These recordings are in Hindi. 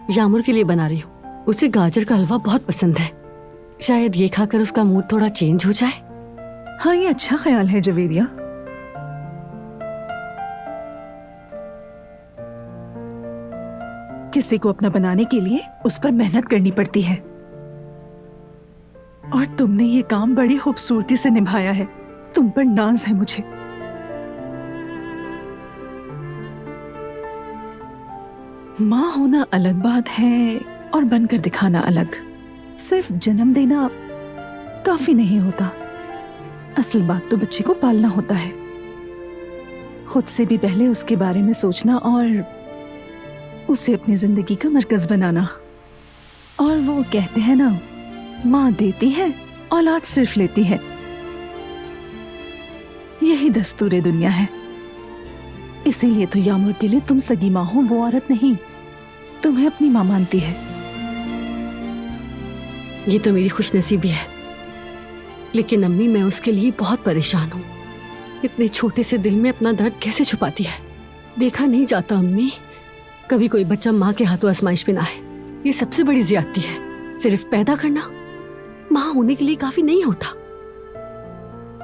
यामुर के लिए बना रही हूँ। उसे गाजर का हलवा बहुत पसंद है। शायद ये खाकर उसका मूड थोड़ा चेंज हो जाए। हाँ, ये अच्छा ख्याल है जवेरिया। किसी को अपना बनाने के लिए उस पर मेहनत करनी पड़ती है, और तुमने ये काम बड़ी खूबसूरती से निभाया है। तुम पर नाज है मुझे। माँ होना अलग बात है और बनकर दिखाना अलग। सिर्फ जन्म देना काफी नहीं होता। असल बात तो बच्चे को पालना होता है, खुद से भी पहले उसके बारे में सोचना और उसे अपनी जिंदगी का मरकज बनाना। और वो कहते हैं ना, माँ देती है, औलाद सिर्फ लेती है। यही दस्तूरे दुनिया है। इसीलिए तो यामुर के लिए तुम सगी माँ हो, वो औरत नहीं। तुम्हें अपनी माँ मानती है। ये तो मेरी खुशनसीबी है, लेकिन अम्मी मैं उसके लिए बहुत परेशान हूँ। इतने छोटे से दिल में अपना दर्द कैसे छुपाती है। देखा नहीं जाता अम्मी, कभी कोई बच्चा माँ के हाथों आजमाइश पे ना है। ये सबसे बड़ी ज्यादती है। सिर्फ पैदा करना माँ होने के लिए काफी नहीं होता।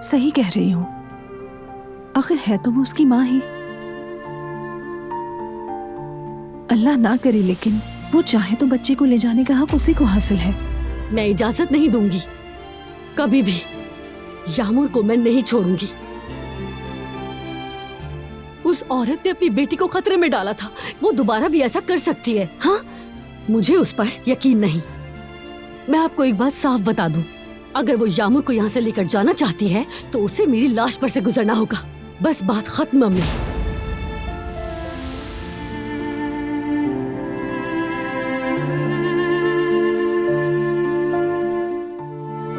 सही कह रही हो। आखिर है तो वो उसकी माँ ही। अल्लाह ना करे, लेकिन वो चाहे तो बच्चे को ले जाने का हक उसी को हासिल है। मैं इजाजत नहीं दूंगी, कभी भी। यामुर को मैं नहीं छोड़ूंगी। उस औरत ने अपनी बेटी को खतरे में डाला था, वो दोबारा भी ऐसा कर सकती है। हाँ, मुझे उस पर यकीन नहीं। मैं आपको एक बात साफ बता दूं, अगर वो यामुर को यहाँ से लेकर जाना चाहती है तो उसे मेरी लाश पर से गुजरना होगा। बस बात खत्म अम्मी।